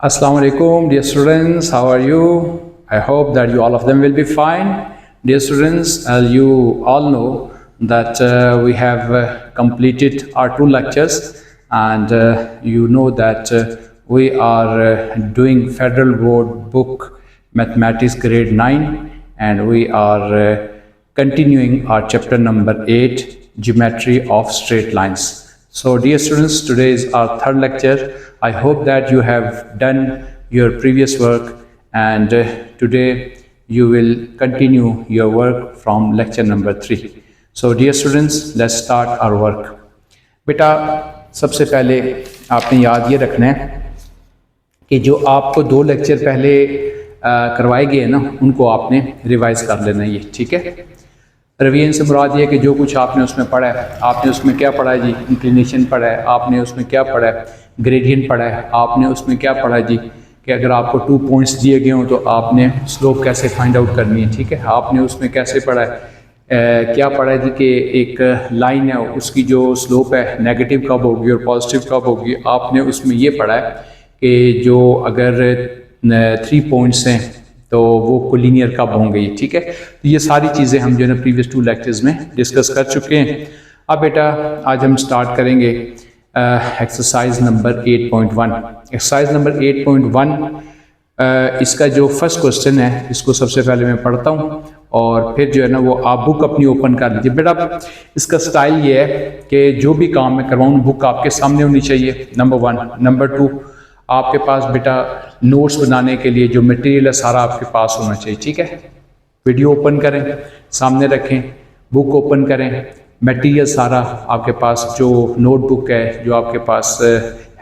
Assalamu alaikum, dear students. How are you? I hope that you all of them will be fine. Dear students, as you all know that we have completed our two lectures, and you know that we are doing Federal Board Book Mathematics Grade 9, and we are continuing our chapter number 8, Geometry of Straight Lines. So dear students, today is our third lecture. I hope that you have done your previous work, and today you will continue your work from lecture number 3. So dear students, let's start our work. बेटा सबसे पहले आपने याद ये रखना है कि जो आपको दो लेक्चर पहले करवाए गए ना उनको आपने रिवाइज कर लेना है, ये ठीक है। रिवीजन से मुराद ये कि जो कुछ आपने उसमें पढ़ा है, आपने उसमें क्या पढ़ा है जी, इंक्लिनेशन पढ़ा है, आपने उसमें क्या पढ़ा है, ग्रेडियंट पढ़ा है, आपने उसमें क्या पढ़ा है जी कि अगर आपको 2 पॉइंट्स दिए गए हों तो आपने स्लोप कैसे फाइंड आउट करनी है, ठीक है। आपने उसमें कैसे पढ़ा है, क्या पढ़ा है जी कि एक लाइन है उसकी जो स्लोप है नेगेटिव कब होगी और पॉजिटिव कब होगी। आपने उसमें ये पढ़ा है कि जो अगर 3 पॉइंट्स हैं तो वो कोलिनियर कब होंगे, ठीक है। तो ये सारी चीज़ें हम जो है ना प्रीवियस 2 लेक्चर्स में डिस्कस कर चुके हैं। अब बेटा आज हम स्टार्ट करेंगे एक्सरसाइज नंबर 8.1। एक्सरसाइज नंबर 8.1 इसका जो फर्स्ट क्वेश्चन है इसको सबसे पहले मैं पढ़ता हूँ और फिर जो है ना वो आप बुक अपनी ओपन कर लीजिए। बेटा इसका स्टाइल ये है कि जो भी काम मैं करवाऊँ बुक आपके सामने होनी चाहिए, नंबर 1। नंबर 2, आपके पास बेटा नोट्स बनाने के लिए जो मटेरियल है सारा आपके पास होना चाहिए, ठीक है। वीडियो ओपन करें, सामने रखें, बुक ओपन करें, मटेरियल सारा आपके पास जो नोटबुक है जो आपके पास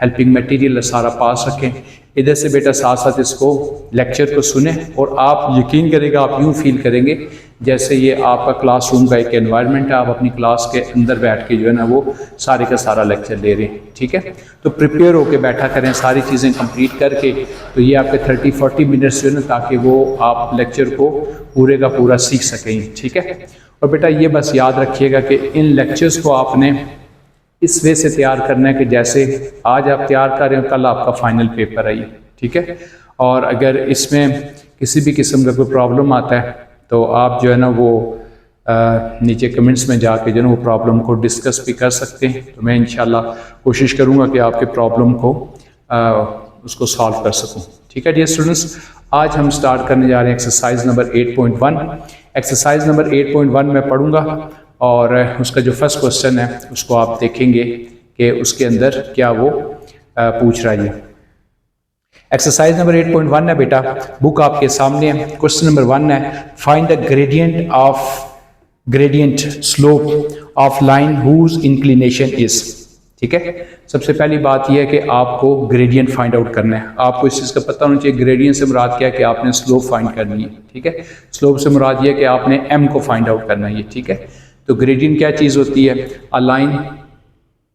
हेल्पिंग मटेरियल है सारा पास रखें। इधर से बेटा साथ साथ इसको लेक्चर को सुने और आप यकीन करेगा, आप यूँ फील करेंगे जैसे ये आपका क्लासरूम का एक एनवायरनमेंट है, आप अपनी क्लास के अंदर बैठ के जो है ना वो सारे का सारा लेक्चर ले रहे हैं, ठीक है। तो प्रिपेयर होके बैठा करें सारी चीज़ें कंप्लीट करके, तो ये आपके 30-40 मिनट्स जो है ना ताकि वो आप लेक्चर को पूरे का पूरा सीख सकें, ठीक है। और बेटा ये बस याद रखिएगा कि इन लेक्चर्स को आपने इस वे से तैयार करना है कि जैसे आज आप तैयार कर रहे हो कल आपका फाइनल पेपर है ये, ठीक है। और अगर इसमें किसी भी किस्म का कोई प्रॉब्लम आता है तो आप जो है ना वो नीचे कमेंट्स में जाके जो है ना वो प्रॉब्लम को डिस्कस भी कर सकते हैं। तो मैं इंशाल्लाह कोशिश करूँगा कि आपके प्रॉब्लम को उसको सॉल्व कर सकूँ, ठीक है। डियर स्टूडेंट्स, आज हम स्टार्ट करने जा रहे हैं एक्सरसाइज नंबर 8.1। एक्सरसाइज नंबर 8.1 में पढ़ूंगा और उसका जो फर्स्ट क्वेश्चन है उसको आप देखेंगे कि उसके अंदर क्या वो पूछ रहा है। एक्सरसाइज नंबर 8.1 है बेटा, बुक आपके सामने है। क्वेश्चन नंबर 1 है, find the gradient slope of line whose inclination is, ठीक है। सबसे पहली बात यह है कि आपको ग्रेडियंट फाइंड आउट करना है। आपको इस चीज़ का पता होना चाहिए ग्रेडियंट से मुराद क्या है कि आपने स्लोप फाइंड करनी है, ठीक है। स्लोप से मुराद यह है कि आपने एम को फाइंड आउट करना है, ठीक है। तो ग्रेडियंट क्या चीज़ होती है, अ लाइन,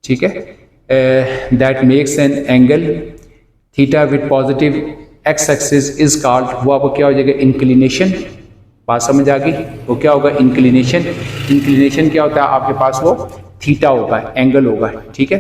ठीक है, that makes an angle theta with positive x axis is called, वो आपको क्या हो जाएगा, इंक्लिनेशन। बात समझ आ गई, वो क्या होगा, इंक्लिनेशन। इंक्लिनेशन क्या होता है, आपके पास वो थीटा होगा, एंगल होगा, ठीक है।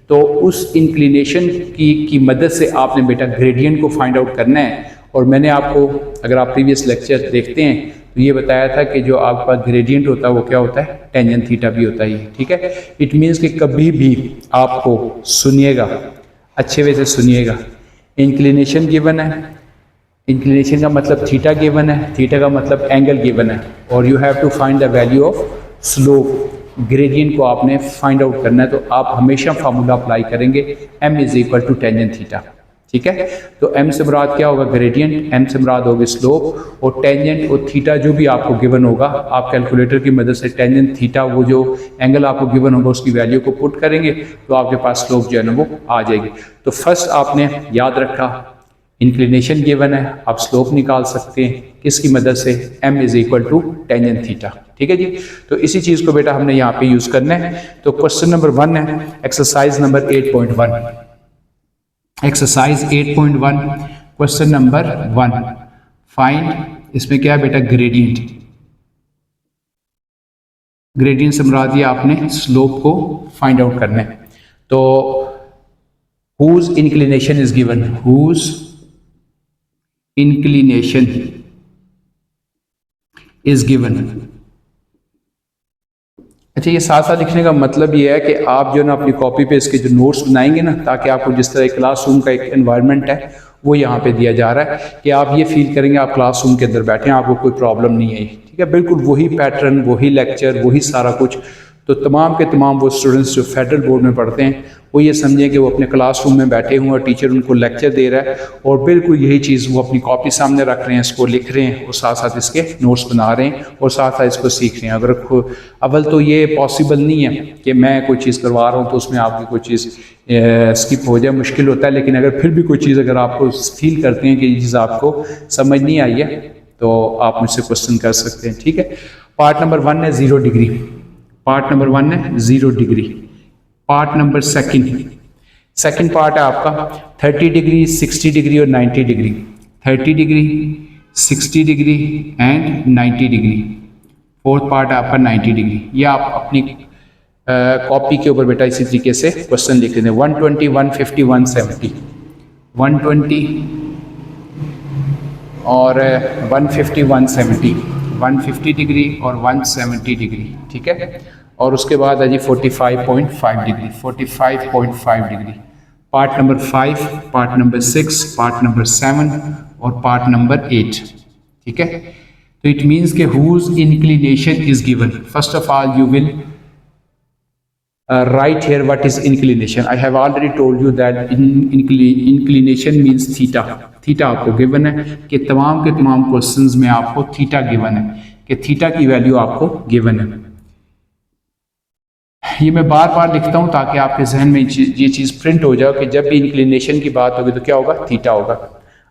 तो उस इंक्लिनेशन की मदद से आपने बेटा ग्रेडियंट को फाइंड आउट करना है। और मैंने आपको, अगर आप प्रीवियस लेक्चर देखते हैं तो ये बताया था कि जो आपका ग्रेडियंट होता है वो क्या होता है, टेंजेंट थीटा भी होता है, ठीक है। इट मीन्स कि कभी भी आपको सुनिएगा, अच्छे वे से सुनिएगा, इंक्लिनेशन गिवन है, इंक्लिनेशन का मतलब थीटा गिवन है, थीटा का मतलब एंगल गिवन है, और you have to find the value of slope. Gradient को आपने फाइंड आउट करना है, तो आप हमेशा फार्मूला अप्लाई करेंगे, m is equal to tangent theta, ठीक है। तो m से मुराद क्या होगा, ग्रेडियंट, m से मुराद होगी स्लोप, और टेंजेंट और थीटा जो भी आपको गिवन होगा आप कैलकुलेटर की मदद से टेंजेंट थीटा वो जो एंगल आपको गिवन होगा उसकी वैल्यू को पुट करेंगे तो आपके पास स्लोप जो है ना वो आ जाएगी। तो फर्स्ट आपने याद रखा इंक्लिनेशन गिवन है, आप स्लोप निकाल सकते हैं किसकी मदद से, m is equal to tangent theta, ठीक है जी। तो इसी चीज़ को बेटा हमने यहाँ पे यूज़ करना है। तो क्वेश्चन नंबर 1 है exercise number 8.1। Exercise 8.1 question number 1, find, इसमें क्या है बेटा, ग्रेडियंट। ग्रेडियंट से मुराद ये आपने स्लोप को फाइंड आउट करना है। तो whose inclination is given, whose inclination is given. अच्छा, ये साथ साथ लिखने का मतलब ये है कि आप जो ना अपनी कॉपी पे इसके जो नोट्स बनाएंगे ना, ताकि आपको जिस तरह क्लासरूम का एक एनवायरनमेंट है वो यहाँ पे दिया जा रहा है कि आप ये फील करेंगे आप क्लासरूम के अंदर बैठे हैं, आपको कोई प्रॉब्लम नहीं है। ठीक है, बिल्कुल वही पैटर्न, वही लेक्चर, वही सारा कुछ। तो तमाम के तमाम वो स्टूडेंट्स जो फेडरल बोर्ड में पढ़ते हैं वो ये समझें कि वो अपने क्लासरूम में बैठे हुए और टीचर उनको लेक्चर दे रहा है और बिल्कुल यही चीज़ वो अपनी कॉपी सामने रख रहे हैं, इसको लिख रहे हैं और साथ साथ इसके नोट्स बना रहे हैं और साथ साथ इसको सीख रहे हैं। अगर अव्वल तो ये पॉसिबल नहीं है कि मैं कोई चीज़ करवा रहा हूँ तो उसमें आपकी कोई चीज़ स्किप हो जाए, मुश्किल होता है। लेकिन अगर फिर भी कोई चीज़ अगर आपको फील करते हैं कि ये चीज़ आपको समझ नहीं आई है तो आप मुझसे क्वेश्चन कर सकते हैं। ठीक है, पार्ट नंबर 1 है 0 डिग्री, पार्ट नंबर 1 है 0 degree. Part number second part है आपका 30 डिग्री, 60 डिग्री और 90 degree. 30 degree, 60 degree and 90 degree. Fourth part है आपका 90 डिग्री। ये आप अपनी कॉपी के ऊपर बेटा इसी तरीके से क्वेश्चन लिख लेते हैं। 120, 150, 170, 120 और 150, 170, 150 डिग्री और 170 डिग्री। ठीक है, और उसके बाद है जी 45.5 degree, 45.5 degree. Part number 5, part number 6, part number 7 और पार्ट नंबर 8। ठीक है, तो इट मीन्स के whose inclination is given. First of all you will write here what is inclination. I have already told you that inclination means theta. Theta आपको given है कि तमाम के तमाम क्वेश्चंस में आपको थीटा गिवन है कि थीटा की वैल्यू आपको गिवन है। ये मैं बार बार लिखता हूं ताकि आपके जहन में ये चीज़ प्रिंट हो जाए कि जब भी इंक्लिनेशन की बात होगी तो क्या होगा, थीटा होगा।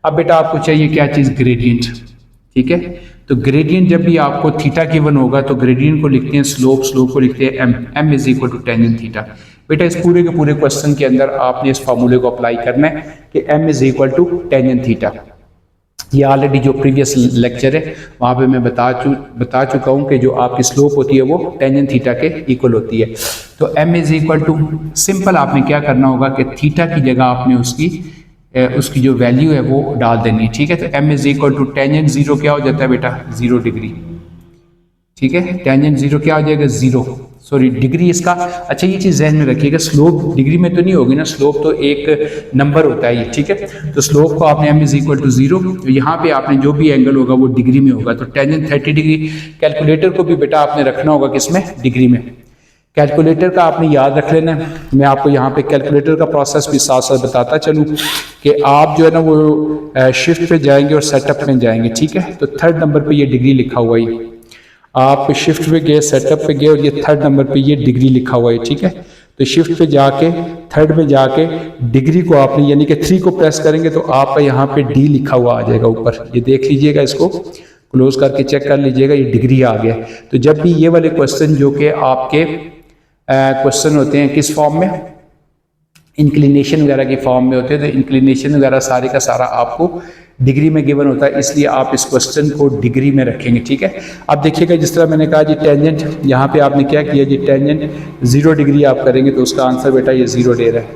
अब बेटा आपको चाहिए क्या चीज़, ग्रेडियंट। ठीक है, तो ग्रेडियंट जब भी आपको थीटा गिवन होगा तो ग्रेडियंट को लिखते हैं स्लोप, स्लोप को लिखते हैं M, M is equal to tangent theta. बेटा इस पूरे के पूरे क्वेश्चन के अंदर आपने इस फार्मूले को अप्लाई करना है कि M is equal to tangent theta. ये ऑलरेडी जो प्रीवियस लेक्चर है वहाँ पे मैं बता चुका हूँ कि जो आपकी स्लोप होती है वो टेंजेंट थीटा के इक्वल होती है। तो M is equal to, simple आपने क्या करना होगा कि थीटा की जगह आपने उसकी जो वैल्यू है वो डाल देनी है। ठीक है, तो M is equal to tangent 0 क्या हो जाता है बेटा, 0 डिग्री। ठीक है, टेंजेंट 0 क्या हो जाएगा, 0, सॉरी डिग्री इसका। अच्छा ये चीज़ जहन में रखिएगा, स्लोप डिग्री में तो नहीं होगी ना, स्लोप तो एक नंबर होता है ये। ठीक है, तो स्लोप को आपने एम इज इक्वल टू 0, तो यहाँ पे आपने जो भी एंगल होगा वो डिग्री में होगा। तो टेंजेंट 30 डिग्री। कैलकुलेटर को भी बेटा आपने रखना होगा किसमें, डिग्री में। कैलकुलेटर का आपने याद रख लेना है। मैं आपको यहाँ पे कैलकुलेटर का प्रोसेस भी साथ साथ बताता चलूँ कि आप जो है ना वो शिफ्ट पे जाएंगे और सेटअप में जाएंगे। ठीक है, तो 3rd नंबर पे ये डिग्री लिखा हुआ है, आप शिफ्ट पे गए, सेटअप पे गए और ये 3rd नंबर पे ये डिग्री लिखा हुआ है। ठीक है, तो शिफ्ट पे जाके 3rd में जाके डिग्री को आपने यानी कि 3 को प्रेस करेंगे तो आपका यहाँ पे डी लिखा हुआ आ जाएगा ऊपर। ये देख लीजिएगा, इसको क्लोज करके चेक कर लीजिएगा, ये डिग्री आ गया। तो जब भी ये वाले क्वेश्चन जो कि आपके क्वेश्चन होते हैं किस फॉर्म में, इंक्लिनेशन वगैरह की फॉर्म में होते हैं, तो इंक्लिनेशन वगैरह सारे का सारा आपको डिग्री में गिवन होता है, इसलिए आप इस क्वेश्चन को डिग्री में रखेंगे। ठीक है, अब देखिएगा जिस तरह मैंने कहा जी टेंजेंट, यहाँ पे आपने क्या किया जी, टेंजेंट 0 डिग्री आप करेंगे तो उसका आंसर बेटा ये 0 दे रहा है।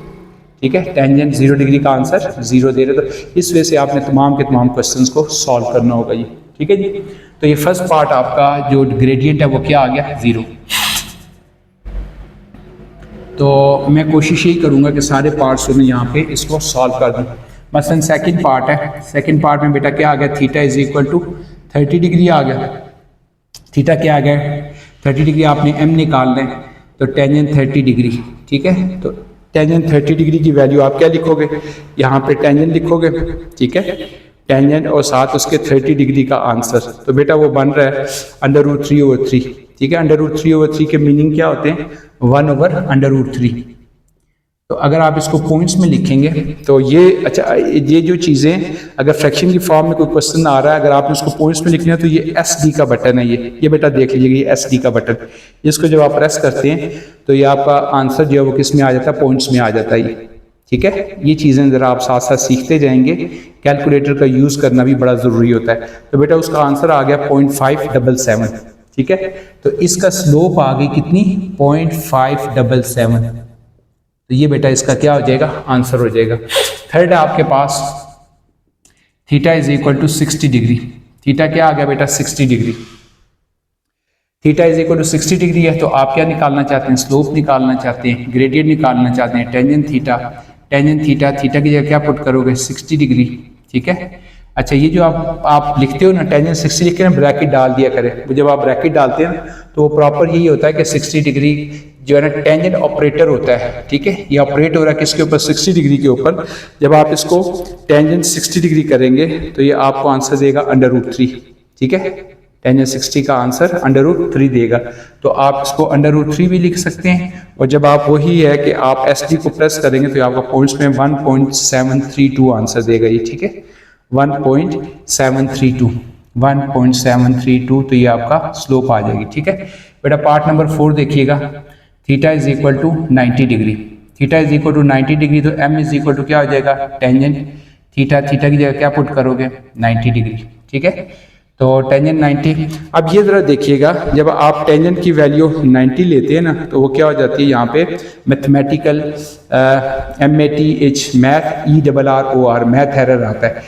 ठीक है, टेंजेंट 0 डिग्री का आंसर 0 दे रहे, तो इस वजह से आपने तमाम के तमाम क्वेश्चन को सॉल्व करना होगा ये। ठीक है जी, तो ये फर्स्ट पार्ट आपका जो ग्रेडियंट है वो क्या आ गया, 0। तो मैं कोशिश यही करूँगा कि सारे पार्ट्स में यहाँ पे इसको सॉल्व कर दूँ। मसलन सेकंड पार्ट है, सेकंड पार्ट में बेटा क्या आ गया, theta is equal to 30 degree आ गया। थीटा क्या आ गया, 30 डिग्री। आपने एम निकालना है तो टेंजेंट 30 डिग्री। ठीक है, तो टेंजेंट 30 डिग्री की वैल्यू आप क्या लिखोगे, यहाँ पे टेंजेंट लिखोगे। ठीक है, टेंजेंट और साथ उसके 30 डिग्री का आंसर, तो बेटा वो बन रहा है √3/3। ठीक है, √3/3 के मीनिंग क्या होते हैं, 1/√3। तो अगर आप इसको पॉइंट्स में लिखेंगे तो ये, अच्छा ये जो चीज़ें अगर फ्रैक्शन की फॉर्म में कोई क्वेश्चन आ रहा है, अगर आपने उसको पॉइंट्स में लिखना है तो ये SD का बटन है, ये बेटा देख लीजिएगा, ये SD का बटन, इसको जब आप प्रेस करते हैं तो ये आपका आंसर जो है वो किस में आ जाता है, पॉइंट्स में आ जाता है। ठीक है, ये चीज़ें ज़रा आप साथ साथ सीखते जाएंगे, कैलकुलेटर का यूज़ करना भी बड़ा ज़रूरी होता है। तो बेटा उसका आंसर आ गया 0.577। ठीक है, तो इसका स्लोप आ गई कितनी, 0.577। तो ये बेटा इसका क्या हो जाएगा, आंसर हो जाएगा। थर्ड है आपके पास theta is equal to 60 degree. Theta क्या आ गया बेटा 60 degree. Theta is equal to 60 degree है, तो आप क्या निकालना चाहते हैं, स्लोप निकालना चाहते हैं, ग्रेडियंट निकालना चाहते हैं, tangent theta. Tangent theta, theta की जगह क्या पुट करोगे 60 डिग्री, ठीक है। अच्छा ये जो आप लिखते हो ना टेंजेंट 60 लिख के ना ब्रैकेट डाल दिया करें। जब आप ब्रैकेट डालते हैं तो वो प्रॉपर यही होता है कि 60 डिग्री जो है ना टेंजेंट ऑपरेटर होता है, ठीक है। ये ऑपरेट हो रहा है किसके ऊपर, 60 डिग्री के ऊपर। जब आप इसको टेंजेंट 60 डिग्री करेंगे तो ये आपको आंसर देगा √3, ठीक है। टेंजेंट 60 का आंसर √3 देगा। तो आप इसको √3 भी लिख सकते हैं। और जब आप वही है कि आप SD को प्रेस करेंगे तो आपका पॉइंट्स में 1.732 आंसर देगा ये, ठीक है। 1.732 तो ये आपका स्लोप आ जाएगी, ठीक है बेटा। पार्ट नंबर 4 देखिएगा। Theta is equal to 90 degree. Theta is equal to 90 degree, तो m इज इक्वल टू क्या हो जाएगा, टेंजेंट थीटा। थीटा की जगह क्या पुट करोगे 90 डिग्री, ठीक है। तो टेंजेंट 90। अब ये जरा देखिएगा, जब आप टेंजेंट की वैल्यू 90 लेते हैं ना तो वो क्या हो जाती है, यहाँ पे mathematical MATH math ERROR math error आता है।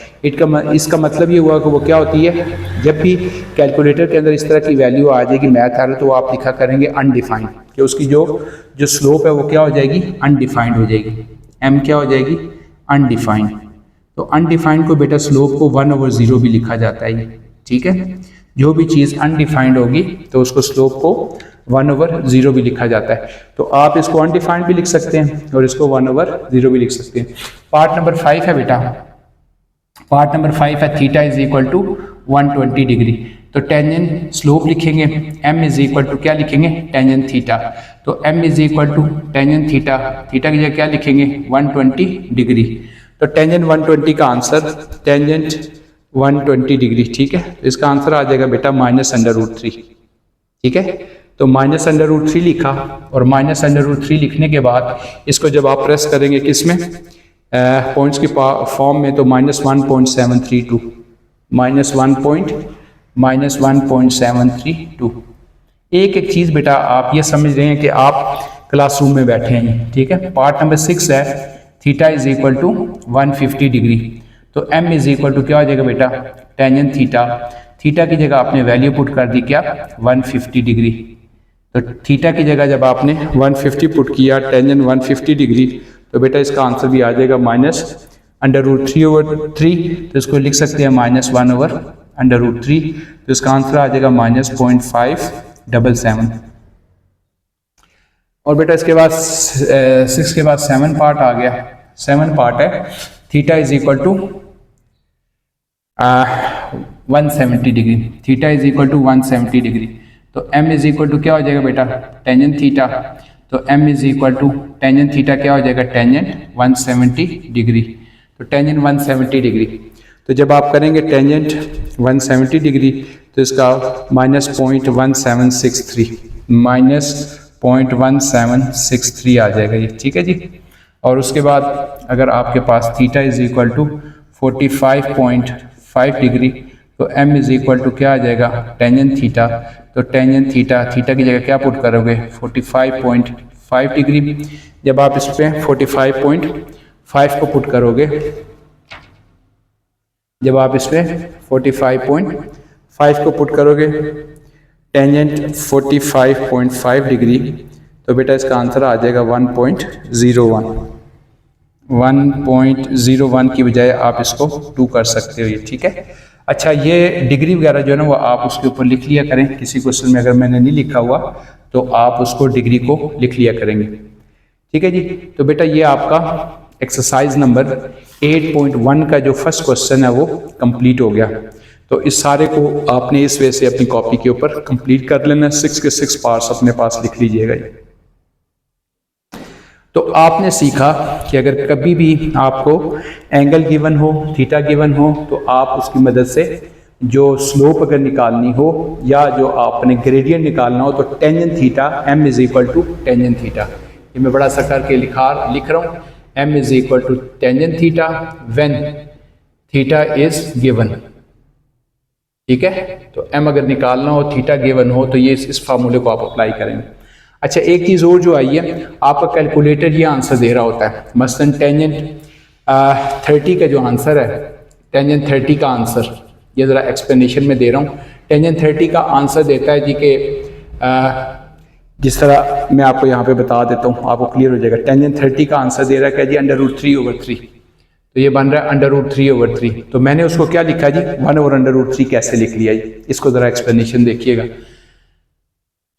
इसका मतलब ये हुआ कि वो क्या होती है, जब भी कैलकुलेटर के अंदर इस तरह की वैल्यू आ जाएगी मैथ एरर, तो आप लिखा करेंगे अनडिफाइंड, कि उसकी जो स्लोप है वो क्या हो जाएगी, अनडिफाइंड हो जाएगी। m क्या हो जाएगी, अनडिफाइंड। तो अनडिफाइंड को बेटा स्लोप को 1/0 भी लिखा जाता है, ठीक है। जो भी चीज़ अनडिफाइंड होगी तो उसको स्लोप को 1/0 भी लिखा जाता है। तो आप इसको अनडिफाइंड भी लिख सकते हैं और इसको 1/0 भी लिख सकते हैं। पार्ट नंबर 5 है बेटा। पार्ट नंबर 5 है theta is equal to 120 degree. तो टेंजेंट स्लोप लिखेंगे, m इज इक्वल टू क्या लिखेंगे, टेंजेंट थीटा। तो m is equal to tangent theta. Theta की जगह क्या लिखेंगे 120 डिग्री। तो टेंजेंट 120 का आंसर टेंजेंट 120 डिग्री, ठीक है। तो इसका आंसर आ जाएगा बेटा -√3, ठीक है। तो -√3 लिखा, और -√3 लिखने के बाद इसको जब आप प्रेस करेंगे किसमें, पॉइंट्स की फॉर्म में, तो -1.732 -1.732। एक एक चीज़ बेटा आप ये समझ रहे हैं कि आप क्लासरूम में बैठे हैं, ठीक है। पार्ट नंबर 6 है theta is equal to 150 degree. तो m इज इक्वल टू क्या हो जाएगा बेटा, टेंजेंट थीटा। थीटा की जगह आपने वैल्यू पुट कर दी क्या, 150 डिग्री। तो थीटा की जगह जब आपने 150 पुट किया, टेंजेंट 150 डिग्री, तो बेटा इसका आंसर भी आ जाएगा -√3/3। तो इसको लिख सकते हैं -1/√3। तो इसका आंसर आ जाएगा -0.577। और बेटा इसके बाद 6 के बाद 7 पार्ट आ गया। 7 पार्ट है theta is equal to 170 degree. Theta is equal to 170 degree. तो m इज इक्वल टू क्या हो जाएगा बेटा, टेंजेंट थीटा। तो m is equal to tangent theta क्या हो जाएगा, टेंजेंट 170 डिग्री। तो टेंजेंट 170 डिग्री, तो जब आप करेंगे टेंजेंट 170 डिग्री तो इसका -0.1763 आ जाएगा ये, ठीक है जी। और उसके बाद अगर आपके पास theta is equal to 45.5 degree, तो m इज इक्वल टू क्या आ जाएगा, टेंजेंट थीटा। तो टेंजेंट थीटा, थीटा की जगह क्या पुट करोगे 45.5 डिग्री। जब आप इस पर 45.5 को पुट करोगे, जब आप इस पर 45.5 को पुट करोगे, टेंजेंट 45.5 डिग्री, तो बेटा इसका आंसर आ जाएगा 1.01 की बजाय आप इसको 2 कर सकते हो ये, ठीक है। अच्छा ये डिग्री वगैरह जो है ना वो आप उसके ऊपर लिख लिया करें। किसी क्वेश्चन में अगर मैंने नहीं लिखा हुआ तो आप उसको डिग्री को लिख लिया करेंगे, ठीक है जी। तो बेटा ये आपका एक्सरसाइज नंबर 8.1 का जो फर्स्ट क्वेश्चन है वो कंप्लीट हो गया। तो इस सारे को आपने इस वे से अपनी कॉपी के ऊपर कंप्लीट कर लेना। 6 के 6 पार्ट्स अपने पास लिख लीजिएगा। तो आपने सीखा कि अगर कभी भी आपको एंगल गिवन हो, थीटा गिवन हो, तो आप उसकी मदद से जो स्लोप अगर निकालनी हो या जो आपने ग्रेडियंट निकालना हो, तो tangent theta m is equal to tangent theta, ये मैं बड़ा सा करके लिख रहा हूँ। m is equal to tangent theta when theta is given, ठीक है। तो m अगर निकालना हो, थीटा गिवन हो, तो ये इस फार्मूले को आप अप्लाई करेंगे। अच्छा एक चीज़ और जो आई है, आपका कैलकुलेटर ये आंसर दे रहा होता है। मसलन टेंजेंट 30 का जो आंसर है, टेंजेंट 30 का आंसर, ये ज़रा एक्सप्लेनेशन में दे रहा हूँ। टेंजेंट 30 का आंसर देता है जी कि जिस तरह मैं आपको यहाँ पे बता देता हूँ, आपको क्लियर हो जाएगा। टेंजेंट 30 का आंसर दे रहा है क्या जी, √3/3। तो ये बन रहा है √3/3। तो मैंने उसको क्या लिखा जी, 1/√3 कैसे लिख लिया जी, इसको ज़रा एक्सप्लेनेशन देखिएगा।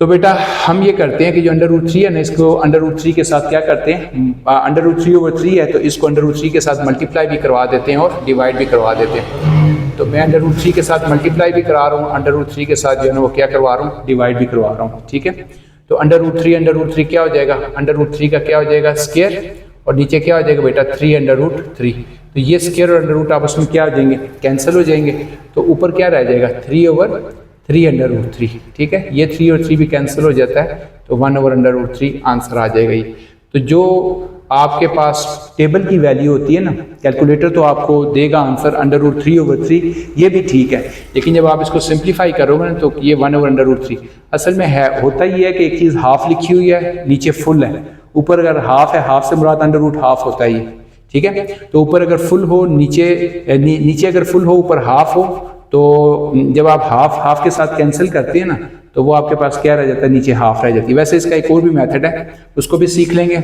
तो बेटा हम ये करते हैं कि जो √3 है ना, इसको √3 के साथ क्या करते हैं, √3/3 है तो इसको √3 के साथ मल्टीप्लाई भी करवा देते हैं और डिवाइड भी करवा देते हैं। तो मैं √3 के साथ मल्टीप्लाई भी करा रहा हूँ, √3 के साथ जो है ना वो क्या करवा रहा हूँ, डिवाइड भी करवा रहा हूँ, ठीक है। तो √3 क्या हो जाएगा, √3 का क्या हो जाएगा, स्क्वायर, और नीचे क्या हो जाएगा बेटा 3/√3। तो ये स्क्वायर और √ आपस में क्या हो जाएंगे, कैंसिल हो जाएंगे। तो ऊपर क्या रह जाएगा, 3/3/√3, ठीक है। ये 3 और 3 भी कैंसिल हो जाता है, तो 1/√3 आंसर आ जाएगा ये। तो जो आपके पास टेबल की वैल्यू होती है ना, कैलकुलेटर तो आपको देगा आंसर √3/3, ये भी ठीक है, लेकिन जब आप इसको सिंप्लीफाई करोगे ना तो ये 1/√3 असल में है। होता ही है कि एक चीज़ हाफ लिखी हुई है, नीचे फुल है, ऊपर अगर हाफ है, हाफ से मुराद √½ होता ही है, ठीक है। तो ऊपर अगर फुल हो, नीचे अगर फुल हो, ऊपर हाफ हो, तो जब आप हाफ के साथ कैंसिल करते हैं ना तो वो आपके पास क्या रह जाता है, नीचे हाफ रह जाती है। वैसे इसका एक और भी मेथड है, उसको भी सीख लेंगे।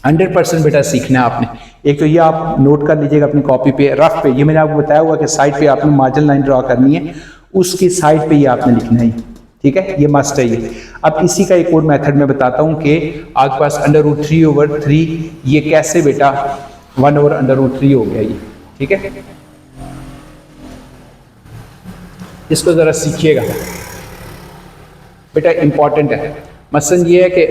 100% बेटा सीखना है आपने। एक तो ये आप नोट कर लीजिएगा अपनी कॉपी पे, रफ पे, ये मैंने आपको बताया हुआ कि साइड पे आपने मार्जिन लाइन ड्रॉ करनी है, उसकी साइड पे ये आपने लिखना है, ठीक है, ये मस्ट है ये। अब इसी का एक और मेथड मैं बताता हूँ कि आपके पास √3/3 ये कैसे बेटा 1/√3 हो गया ये, ठीक है। इसको ज़रा सीखिएगा बेटा, इंपॉर्टेंट है। मसलन ये है कि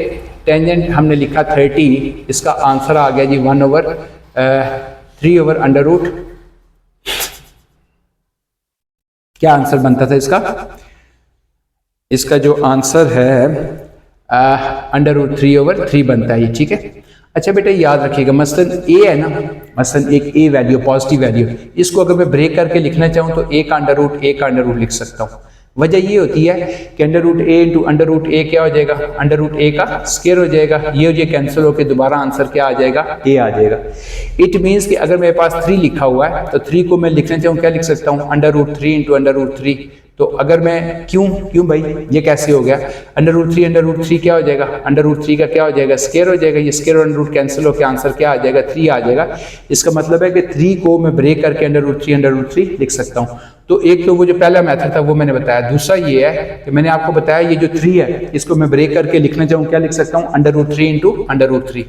टेंजेंट हमने लिखा 30, इसका आंसर आ गया जी 1/3/√। क्या आंसर बनता था इसका, इसका जो आंसर है √3/3 बनता है ये, ठीक है। अच्छा बेटा याद रखिएगा, मसलन ए है ना, मसलन एक ए वैल्यू, पॉजिटिव वैल्यू, इसको अगर मैं ब्रेक करके लिखना चाहूँ तो a का अंडर रूट लिख सकता हूँ। वजह ये होती है कि √a क्या हो जाएगा, √a का स्क्वायर हो जाएगा, ये हो जाए कैंसिल होकर दोबारा आंसर क्या आ जाएगा, a आ जाएगा। इट मीन्स कि अगर मेरे पास 3 लिखा हुआ है तो 3 को मैं लिखना चाहूँ क्या लिख सकता हूँ, √3 × √3। तो अगर मैं क्यों भाई ये कैसे हो गया, √3 क्या हो जाएगा, √3 का क्या हो जाएगा, स्क्वायर हो जाएगा, ये स्क्वायर और √ कैंसिल होकर आंसर क्या आ जाएगा, 3 आ जाएगा। इसका मतलब है कि 3 को मैं ब्रेक करके √3 लिख सकता हूँ। तो एक तो वो जो पहला मेथड था वो मैंने बताया। दूसरा ये है कि मैंने आपको बताया ये जो 3 है इसको मैं ब्रेक करके लिखना चाहूँ क्या लिख सकता हूँ, √3 × √3।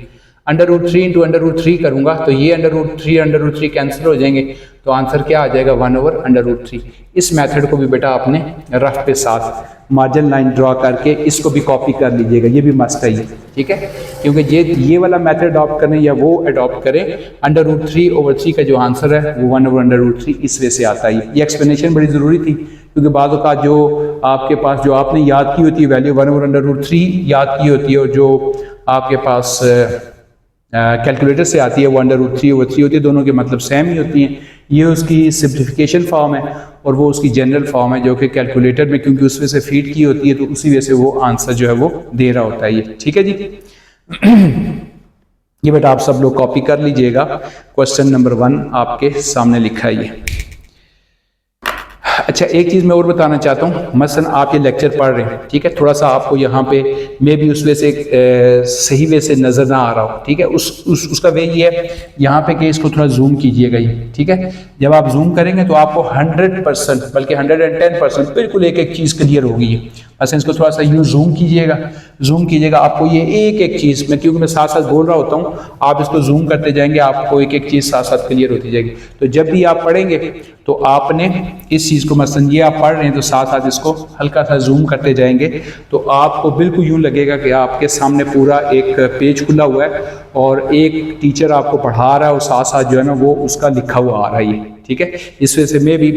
√3 × √3 करूंगा तो ये √3 कैंसिल हो जाएंगे, तो आंसर क्या आ जाएगा 1/√3। इस मेथड को भी बेटा आपने रफ पे साथ मार्जिन लाइन ड्रॉ करके इसको भी कॉपी कर लीजिएगा, ये भी मस्ट है, ठीक है। क्योंकि ये वाला मेथड अडॉप्ट करें या वो अडॉप्ट करें, √3/3 का जो आंसर है वो 1/√3 इस वे से आता है। ये एक्सप्लेनेशन बड़ी ज़रूरी थी, क्योंकि बाद का जो आपके पास जो आपने याद की होती है वैल्यू 1/√3 याद की होती है, और जो आपके पास कैलकुलेटर से आती है वो √3/3 होती है, दोनों के मतलब सेम ही होती हैं। ये उसकी सिंप्लीफिकेशन फॉर्म है और वो उसकी जनरल फॉर्म है जो कि कैलकुलेटर में क्योंकि उसमें से फीड की होती है तो उसी वजह से वो आंसर जो है वो दे रहा होता है ये, ठीक है जी। ये बेटा आप सब लोग कॉपी कर लीजिएगा। क्वेश्चन नंबर 1 आपके सामने लिखा है ये। अच्छा एक चीज़ मैं और बताना चाहता हूँ, मसलन आप ये लेक्चर पढ़ रहे हैं, ठीक है, थोड़ा सा आपको यहाँ पे मे भी उस वे से सही वे से नज़र ना आ रहा हो, ठीक है। उसका वे ये है यहाँ पे कि इसको थोड़ा जूम कीजिएगा ये, ठीक है। जब आप जूम करेंगे तो आपको 100% बल्कि 110% बिल्कुल एक एक चीज़ क्लियर होगी। मसलन इसको थोड़ा सा यूँ जूम कीजिएगा, आपको ये एक एक चीज़, मैं क्योंकि मैं साथ साथ बोल रहा होता हूँ, आप इसको जूम करते जाएंगे, आपको एक एक चीज़ साथ साथ क्लियर होती जाएगी। तो जब भी आप पढ़ेंगे तो आपने इस चीज़ को, मसलन ये आप पढ़ रहे हैं तो साथ साथ इसको हल्का सा जूम करते जाएंगे तो आपको बिल्कुल यूँ लगेगा कि आपके सामने पूरा एक पेज खुला हुआ है और एक टीचर आपको पढ़ा रहा है और साथ साथ जो है ना वो उसका लिखा हुआ आ रहा है, ठीक है। इस वजह से मैं भी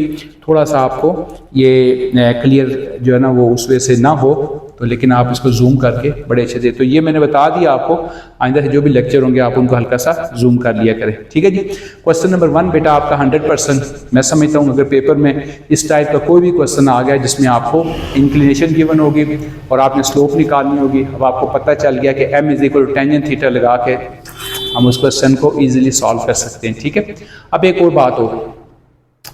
थोड़ा सा आपको ये क्लियर जो है ना वो उस वजह से ना हो तो, लेकिन आप इसको जूम करके बड़े अच्छे से, तो ये मैंने बता दिया आपको, आइंदा से जो भी लेक्चर होंगे आप उनको हल्का सा जूम कर लिया करें, ठीक है जी। क्वेश्चन नंबर 1 बेटा आपका 100% मैं समझता हूँ अगर पेपर में इस टाइप का कोई भी क्वेश्चन आ गया जिसमें आपको इंक्लिनेशन गिवन होगी और आपने स्लोप निकालनी होगी, अब आपको पता चल गया कि m = टेंजेंट थीटा लगा के हम उस क्वेश्चन को ईजिली सॉल्व कर सकते हैं, ठीक है। अब एक और बात हो,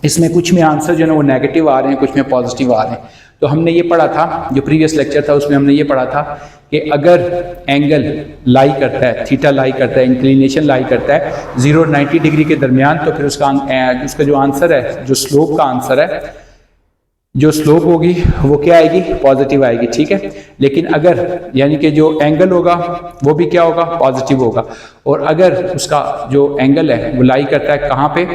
इसमें कुछ में आंसर जो है ना वो नेगेटिव आ रहे हैं, कुछ में पॉजिटिव आ रहे हैं। तो हमने ये पढ़ा था, जो प्रीवियस लेक्चर था उसमें हमने ये पढ़ा था कि अगर एंगल लाई करता है, थीटा लाई करता है, इंक्लिनेशन लाई करता है 0 और 90 डिग्री के दरमियान, तो फिर उसका जो आंसर है, जो स्लोप का आंसर है, जो स्लोप होगी वो क्या आएगी, पॉजिटिव आएगी, ठीक है। लेकिन अगर यानी कि जो एंगल होगा वो भी क्या होगा, पॉजिटिव होगा। और अगर उसका जो एंगल है वो लाई करता है कहाँ पे,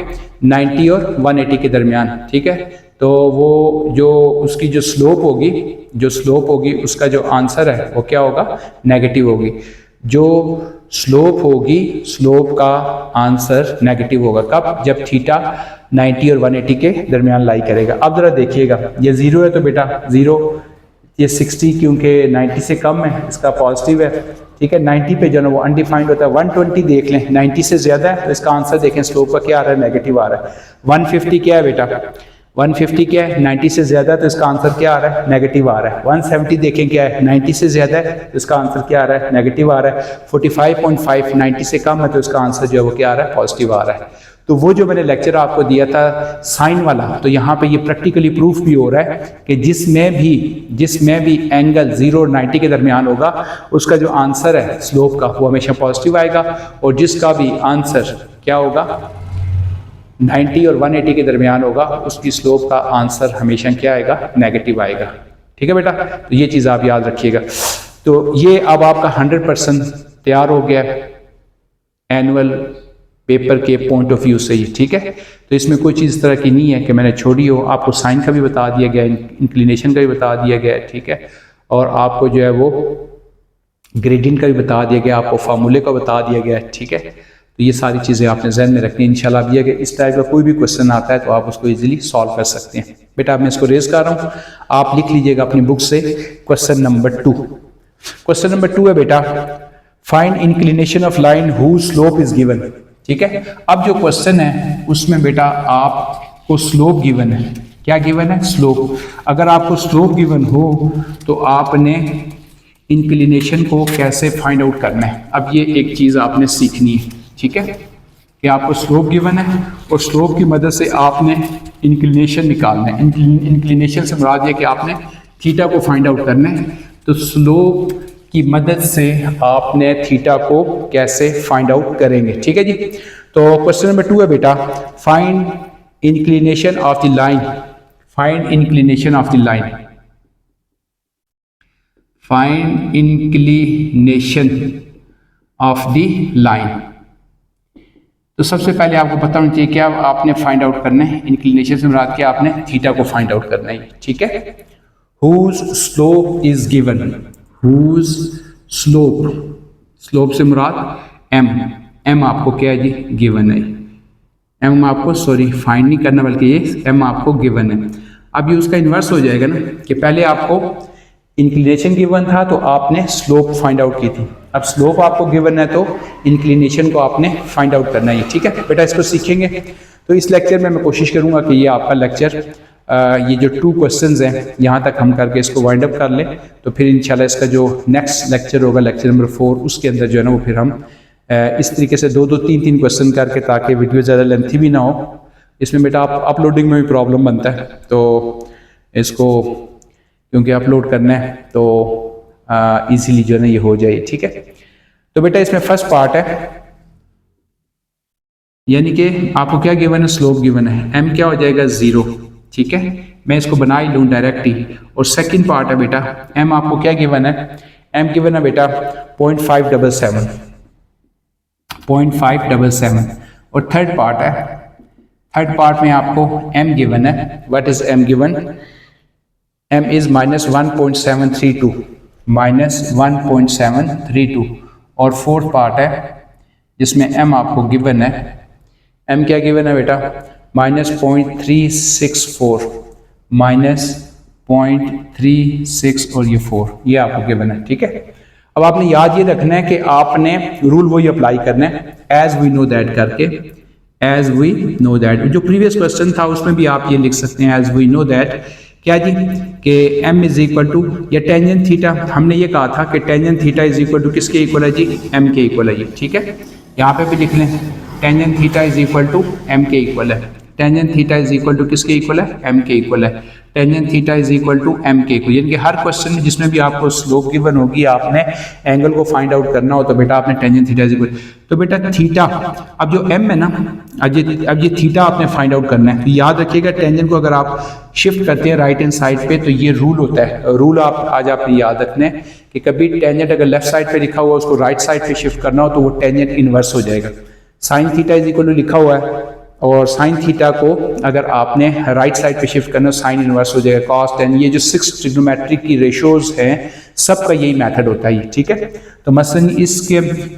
90 और 180 के दरमियान, ठीक है, तो वो जो उसकी जो स्लोप होगी उसका जो आंसर है वो क्या होगा, नेगेटिव होगी। जो स्लोप होगी, स्लोप का आंसर नेगेटिव होगा। कब, जब थीटा 90 और 180 के दरमियान लाई करेगा। अब जरा देखिएगा, ये 0 है तो बेटा 0, ये 60 क्योंकि 90 से कम है, इसका पॉजिटिव है, ठीक है। 90 पे जो है वो अनडिफाइंड होता है। 120 देख लें, 90 से ज़्यादा है तो इसका आंसर देखें, स्लोप का क्या आ रहा है, नेगेटिव आ रहा है। 150 क्या है बेटा, 150 क्या है, 90 से ज़्यादा है तो इसका आंसर क्या आ रहा है, नेगेटिव आ रहा है। 170 देखें क्या है, 90 से ज़्यादा है तो इसका आंसर क्या आ रहा है, नेगेटिव आ रहा है। 45.5 90 से कम है तो इसका आंसर जो है वो क्या आ रहा है, पॉजिटिव आ रहा है। तो वो जो मैंने लेक्चर आपको दिया था साइन वाला, तो यहाँ पे ये प्रैक्टिकली प्रूफ भी हो रहा है कि जिसमें भी एंगल 0 और 90 के दरमियान होगा उसका जो आंसर है स्लोप का वो हमेशा पॉजिटिव आएगा, और जिसका भी आंसर क्या होगा 90 और 180 के दरमियान होगा उसकी स्लोप का आंसर हमेशा क्या आएगा, नेगेटिव आएगा, ठीक है बेटा। तो ये चीज़ आप याद रखिएगा। तो ये अब आपका 100% तैयार हो गया एनुअल पेपर के पॉइंट ऑफ व्यू से ही, ठीक है। तो इसमें कोई चीज़ इस तरह की नहीं है कि मैंने छोड़ी हो। आपको साइन का भी बता दिया गया, इंक्लिनेशन का भी बता दिया गया, ठीक है, और आपको जो है वो ग्रेडियंट का भी बता दिया गया, आपको फार्मूले का बता दिया गया, ठीक है। तो ये सारी चीज़ें आपने जहन में रखनी है इंशाल्लाह। अब ये कि इस टाइप का कोई भी क्वेश्चन आता है तो आप उसको इजीली सॉल्व कर सकते हैं। बेटा अब मैं इसको रेज कर रहा हूँ, आप लिख लीजिएगा अपनी बुक से क्वेश्चन नंबर 2। क्वेश्चन नंबर 2 है बेटा, find inclination of line whose slope is given, ठीक है। अब जो क्वेश्चन है उसमें बेटा आपको स्लोप गिवन है। क्या गिवन है, स्लोप। अगर आपको स्लोप गिवन हो तो आपने इंक्लिनेशन को कैसे फाइंड आउट करना है। अब ये एक चीज़ आपने सीखनी है, ठीक है, कि आपको स्लोप गिवन है और स्लोप की मदद से आपने इंक्लिनेशन निकालना है। इंक्लिनेशन से मुराद ये कि आपने थीटा को फाइंड आउट करना है। तो स्लोप की मदद से आपने थीटा को कैसे फाइंड आउट करेंगे, ठीक है जी। तो क्वेश्चन नंबर 2 है बेटा, find inclination of the line, find inclination of the line, find inclination of the line. तो सबसे पहले आपको पता होना चाहिए क्या आपने फाइंड आउट करना है। इंक्लिनेशन से मुराद क्या, आपने थीटा को फाइंड आउट करना है, ठीक है। Whose slope is given, whose slope, slope से मुराद एम, एम आपको क्या है जी, गिवन है। एम आपको फाइंड नहीं करना बल्कि ये एम आपको गिवन है। अब ये उसका इन्वर्स हो जाएगा ना कि पहले आपको इंक्लिनेशन गिवन था तो आपने स्लोप फाइंड आउट की थी, अब स्लोप आपको गिवन है तो इंक्लिनेशन को आपने फाइंड आउट करना है, ठीक है बेटा। इसको सीखेंगे तो इस लेक्चर में मैं कोशिश करूंगा कि ये आपका लेक्चर ये जो 2 क्वेश्चंस हैं यहाँ तक हम करके इसको वाइंड अप कर लें, तो फिर इंशाल्लाह इसका जो नेक्स्ट लेक्चर होगा लेक्चर नंबर 4 उसके अंदर जो है ना वो फिर हम इस तरीके से 2-2, 3-3 क्वेश्चन करके, ताकि वीडियो ज़्यादा लेंथी भी ना हो। इसमें बेटा आप अपलोडिंग में भी प्रॉब्लम बनता है, तो इसको क्योंकि अपलोड करना है तो इजीली जो है ना ये हो जाए, ठीक है। तो बेटा इसमें फर्स्ट पार्ट है, यानी कि आपको क्या गिवन है, स्लोप गिवन है, एम क्या हो जाएगा 0, ठीक है। मैं इसको बना ही लूँ डायरेक्ट ही। और सेकंड पार्ट है बेटा, एम आपको क्या गिवन है, एम गिवन है बेटा 0.577, 0.577। और थर्ड पार्ट है, थर्ड पार्ट में आपको एम गिवन है, what is m given, m is -1.732, -1.732। और फोर्थ पार्ट है जिसमें एम आपको गिवन है, एम क्या गिवन है बेटा -0.364, -0.36 और ये 4, ये आपको गिवन है, ठीक है। अब आपने याद ये रखना है कि आपने रूल वही अप्लाई करना है, एज वी नो दैट करके, एज वी नो दैट। जो प्रीवियस क्वेश्चन था उसमें भी आप ये लिख सकते हैं एज वी नो दैट, क्या जी कि m इज इक्वल टू या टेंजेंट थीटा, हमने ये कहा था कि tangent theta is equal to किसके इक्वल है जी, m के इक्वल है ये, ठीक है। यहाँ पे भी लिख लें tangent theta is equal to m के इक्वल है, tangent theta is equal to किसके इक्वल है, एम के इक्वल है। Tangent theta is equal to m के इक्वल, यानी कि हर क्वेश्चन में जिसमें भी आपको स्लोप गिवन होगी, आपने एंगल को फाइंड आउट करना हो तो बेटा आपने टेंजेंट थीटा इज इक्वल, तो बेटा थीटा, अब जो एम है ना, अब ये थीटा आपने फाइंड आउट करना है। तो याद रखिएगा टेंजेंट को अगर आप शिफ्ट करते हैं राइट हैंड साइड पे तो ये रूल होता है, रूल आप आज आपने याद रखना है कि कभी टेंजेंट अगर लेफ्ट साइड पे लिखा हुआ उसको राइट साइड पे शिफ्ट करना हो तो वो टेंजेंट इनवर्स हो जाएगा। Sine theta is equal to लिखा हुआ है और साइन थीटा को अगर आपने राइट साइड पे शिफ्ट करना साइन इनवर्स हो जाएगा कॉस टेन। ये जो 6 ट्रिग्नोमेट्रिक की रेशियोज हैं सबका यही मेथड होता है, ठीक है। तो मसलन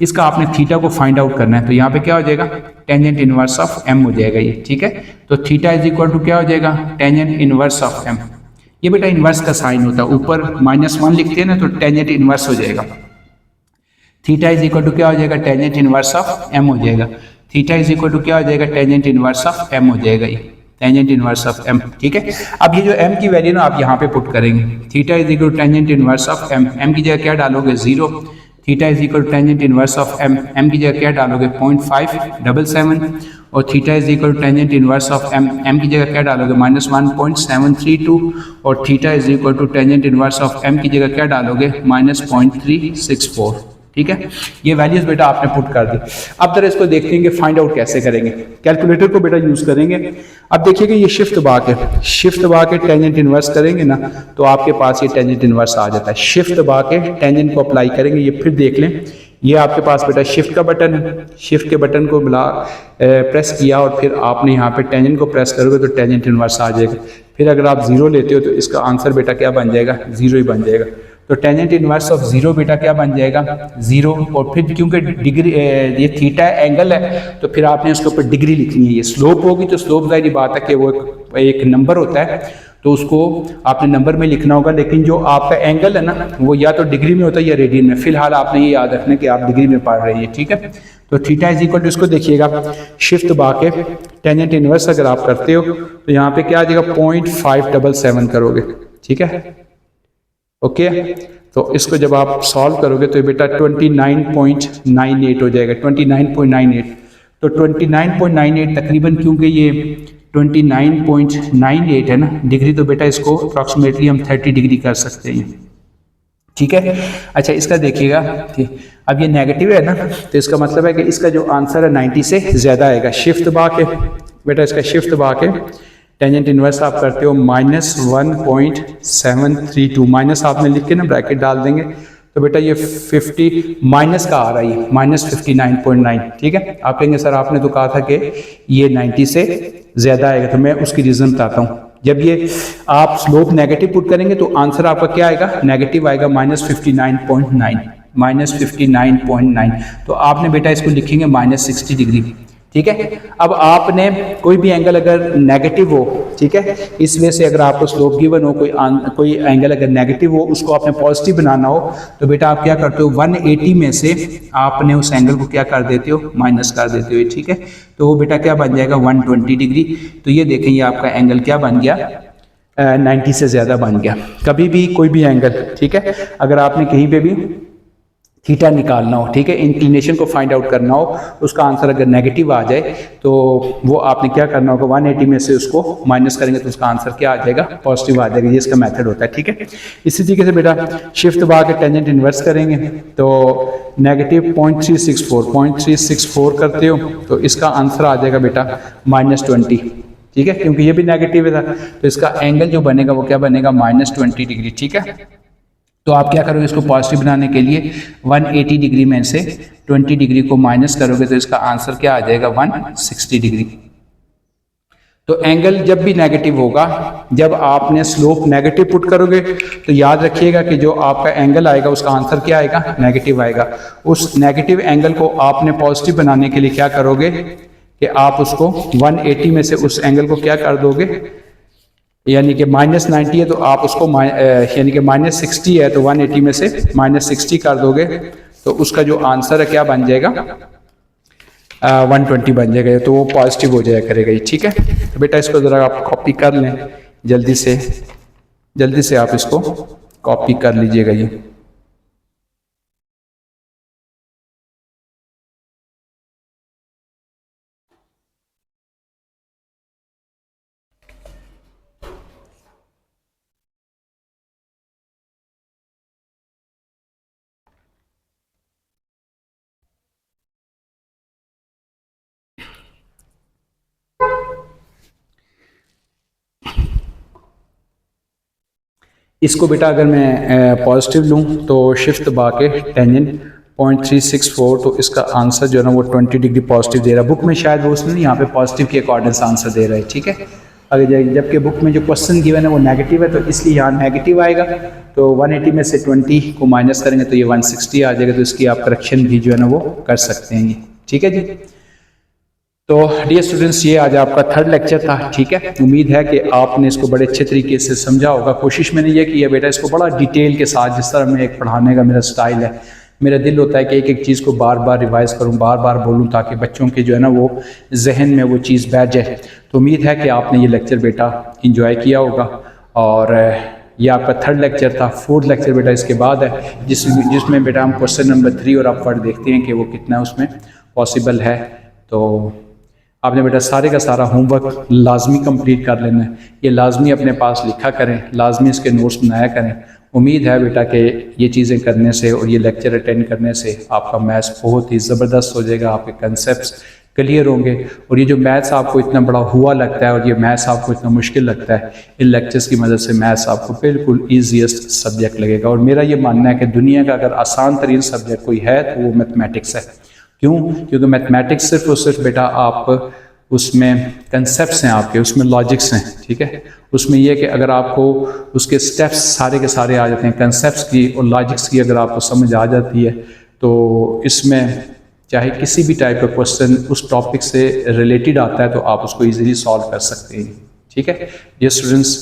इसका आपने थीटा को फाइंड आउट करना है, तो यहाँ पे क्या हो जाएगा, टेंजेंट इनवर्स ऑफ एम हो जाएगा ये, ठीक है। तो थीटा इज इक्वल टू क्या हो जाएगा, टेंजेंट इनवर्स ऑफ एम। ये बेटा इनवर्स का साइन होता है, ऊपर -1 लिखते हैं ना तो टेंजेंट इनवर्स हो जाएगा। थीटा इज इक्वल टू क्या हो जाएगा, टेंजेंट इनवर्स ऑफ एम हो जाएगा। थीटा इज इक्वल टू क्या हो जाएगा, टेंजेंट इनवर्स ऑफ एम हो जाएगा ये, टेंजेंट इनवर्स ऑफ एम, ठीक है। अब ये जो एम की वैल्यू ना आप यहाँ पे पुट करेंगे, theta is equal to tangent inverse of m, m की जगह क्या डालोगे 0। Theta is equal to tangent inverse of m, m की जगह क्या डालोगे 0.577 और theta is equal to tangent inverse of m, m की जगह क्या डालोगे -1.732 और theta is equal to tangent inverse of m की जगह क्या डालोगे -0.364, ठीक है। ये वैल्यूज बेटा आपने पुट कर दी। अब जरा इसको देखते हैं कि फाइंड आउट कैसे करेंगे, कैलकुलेटर को बेटा यूज करेंगे। अब देखिएगा ये शिफ्ट बा के टेंजेंट इनवर्स करेंगे ना तो आपके पास ये टेंजेंट इनवर्स आ जाता है। शिफ्ट बा के टेंजेंट को अप्लाई करेंगे, ये फिर देख लें, ये आपके पास बेटा शिफ्ट का बटन है, शिफ्ट के बटन को प्रेस किया और फिर आपने यहाँ पे टेंजेंट को प्रेस करोगे तो टेंजेंट इनवर्स आ जाएगा। फिर अगर आप 0 लेते हो तो इसका आंसर बेटा क्या बन जाएगा, 0 ही बन जाएगा। तो टेंजेंट इनवर्स ऑफ 0 बेटा क्या बन जाएगा 0, और फिर क्योंकि डिग्री ये थीटा एंगल है तो फिर आपने उसके ऊपर डिग्री लिखनी है। ये स्लोप होगी तो स्लोप जाहिर बात है कि वो एक नंबर होता है तो उसको आपने नंबर में लिखना होगा, लेकिन जो आपका एंगल है ना वो या तो डिग्री में होता है या रेडियन में। फिलहाल आपने ये याद रखना कि आप डिग्री में पढ़ रहे हैं, ठीक है। तो थीटा इज इक्वल टू, इसको देखिएगा शिफ्ट बा के टेंजेंट इनवर्स अगर आप करते हो तो यहाँ पे क्या आ जाएगा 0.577 करोगे, ठीक है, ओके। तो इसको जब आप सॉल्व करोगे तो बेटा 29.98 हो जाएगा, 29.98। तो 29.98 तकरीबन, क्योंकि ये 29.98 है ना डिग्री, तो बेटा इसको अप्रॉक्सीमेटली हम 30 डिग्री कर सकते हैं, ठीक है। अच्छा इसका देखिएगा, अब ये नेगेटिव है ना तो इसका मतलब है कि इसका जो आंसर है 90 से ज़्यादा आएगा। शिफ्ट बा के बेटा इसका शिफ्ट बा के टेंजेंट इनवर्स आप करते हो -1.732, माइनस आपने लिख के ना ब्रैकेट डाल देंगे तो बेटा ये 50 माइनस का आ रहा है, -59.9, ठीक है। आप कहेंगे सर आपने तो कहा था कि ये 90 से ज़्यादा आएगा, तो मैं उसकी रीज़न बताता हूँ। जब ये आप स्लोप नेगेटिव पुट करेंगे तो आंसर आपका क्या आएगा, नेगेटिव आएगा -59.9, तो आपने बेटा इसको लिखेंगे -60 डिग्री, ठीक है। अब आपने कोई भी एंगल अगर नेगेटिव हो, ठीक है, इस वजह से अगर आपको स्लोप गिवन हो, कोई एंगल अगर नेगेटिव हो उसको आपने पॉजिटिव बनाना हो तो बेटा आप क्या करते हो 180 में से आपने उस एंगल को क्या कर देते हो, माइनस कर देते हो, ठीक है। तो वो बेटा क्या बन जाएगा 120 डिग्री। तो ये देखें ये आपका एंगल क्या बन गया, 90 से ज़्यादा बन गया। कभी भी कोई भी एंगल, ठीक है, अगर आपने कहीं पे भी थीटा निकालना हो, ठीक है, इंक्लिनेशन को फाइंड आउट करना हो, उसका आंसर अगर नेगेटिव आ जाए तो वो आपने क्या करना होगा 180 में से उसको माइनस करेंगे तो उसका आंसर क्या आ जाएगा, पॉजिटिव आ जाएगा। ये इसका मेथड होता है, ठीक है। इसी तरीके से बेटा शिफ्ट बा के टेंजेंट इन्वर्स करेंगे तो -0.364 करते हो तो इसका आंसर आ जाएगा बेटा -20, ठीक है, क्योंकि ये भी नेगेटिव था तो इसका एंगल जो बनेगा वो क्या बनेगा -20 डिग्री, ठीक है। तो आप क्या करोगे इसको पॉजिटिव बनाने के लिए 180 डिग्री में से 20 डिग्री को माइनस करोगे तो इसका आंसर क्या आ जाएगा 160 डिग्री। तो एंगल जब भी नेगेटिव होगा, जब आपने स्लोप नेगेटिव पुट करोगे तो याद रखिएगा कि जो आपका एंगल आएगा उसका आंसर क्या आएगा, नेगेटिव आएगा। उस नेगेटिव एंगल को आपने पॉजिटिव बनाने के लिए क्या करोगे कि आप उसको 180 में से उस एंगल को क्या कर दोगे, यानी कि -90 है तो आप उसको यानी कि -60 है तो 180 में से -60 कर दोगे तो उसका जो आंसर है क्या बन जाएगा 120 बन जाएगा, तो वो पॉजिटिव हो जाएगा करेगा ये, ठीक है। तो बेटा इसको ज़रा आप कॉपी कर लें, जल्दी से आप इसको कॉपी कर लीजिएगा ये। इसको बेटा अगर मैं पॉजिटिव लूँ तो शिफ्ट दबा के टेंजेंट 0.364, तो इसका आंसर जो है ना वो 20 डिग्री पॉजिटिव दे रहा है। बुक में शायद वो उसने यहाँ पे पॉजिटिव के अकॉर्डिंग आंसर दे रहा है, ठीक है। अगर जबकि बुक में जो क्वेश्चन गिवन है वो नेगेटिव है, तो इसलिए यहाँ नेगेटिव आएगा। तो 180 में से 20 को माइनस करेंगे तो ये 160 आ जाएगा। तो इसकी आप करेक्शन भी जो है ना वो कर सकते हैं, ठीक है जी। तो डियर स्टूडेंट्स, ये आज आपका थर्ड लेक्चर था, ठीक है। उम्मीद है कि आपने इसको बड़े अच्छे तरीके से समझा होगा। कोशिश मैंने ये की है बेटा, इसको बड़ा डिटेल के साथ, जिस तरह मैं एक पढ़ाने का मेरा स्टाइल है, मेरा दिल होता है कि एक एक चीज़ को बार बार रिवाइज़ करूं, बार बार बोलूं, ताकि बच्चों के जो है ना वो जहन में वो चीज़ बैठ जाए। तो उम्मीद है कि आपने ये लेक्चर बेटा इंजॉय किया होगा। और ये आपका थर्ड लेक्चर था। फोर्थ लेक्चर बेटा इसके बाद है, जिसमें बेटा हम क्वेश्चन नंबर 3 और अपवर्ड देखते हैं कि वो कितना उसमें पॉसिबल है। तो आपने बेटा सारे का सारा होमवर्क लाजमी कंप्लीट कर लेना है। ये लाजमी अपने पास लिखा करें, लाजमी इसके नोट्स बनाया करें। उम्मीद है बेटा कि ये चीज़ें करने से और ये लेक्चर अटेंड करने से आपका मैथ्स बहुत ही ज़बरदस्त हो जाएगा, आपके कंसेप्ट्स क्लियर होंगे। और ये जो मैथ्स आपको इतना बड़ा हुआ लगता है और ये मैथ्स आपको इतना मुश्किल लगता है, इन लेक्चर्स की मदद से मैथ्स आपको बिल्कुल ईजीएस्ट सब्जेक्ट लगेगा। और मेरा ये मानना है कि दुनिया का अगर आसान तरीन सब्जेक्ट कोई है तो वो मैथमेटिक्स है। क्यों? क्योंकि मैथमेटिक्स सिर्फ और सिर्फ बेटा आप उसमें कंसेप्ट्स हैं, आपके उसमें लॉजिक्स हैं, ठीक है। उसमें यह कि अगर आपको उसके स्टेप्स सारे के सारे आ जाते हैं, कंसेप्ट्स की और लॉजिक्स की अगर आपको समझ आ जाती है, तो इसमें चाहे किसी भी टाइप का क्वेश्चन उस टॉपिक से रिलेटेड आता है तो आप उसको ईजिली सॉल्व कर सकते हैं, ठीक है। ये स्टूडेंट्स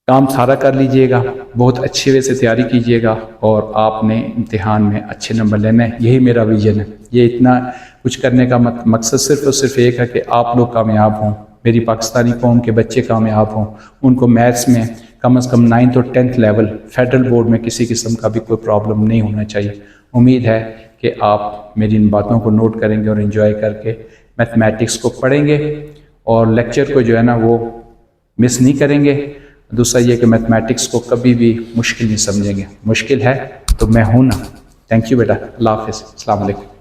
काम सारा कर लीजिएगा, बहुत अच्छे वे से तैयारी कीजिएगा और आपने इम्तिहान में अच्छे नंबर लेने हैं। यही मेरा विजन है। ये इतना कुछ करने का मकसद सिर्फ और सिर्फ एक है कि आप लोग कामयाब हों, मेरी पाकिस्तानी कौम के बच्चे कामयाब हों, उनको मैथ्स में कम से कम 9th और 10th लेवल फेडरल बोर्ड में किसी किस्म का भी कोई प्रॉब्लम नहीं होना चाहिए। उम्मीद है कि आप मेरी इन बातों को नोट करेंगे और एंजॉय करके मैथमेटिक्स को पढ़ेंगे और लेक्चर को जो है ना वो मिस नहीं करेंगे। दूसरा ये कि मैथमेटिक्स को कभी भी मुश्किल नहीं समझेंगे। मुश्किल है तो मैं हूं ना। थैंक यू बेटा। अल्लाह हाफिज़। अस्सलाम वालेकुम।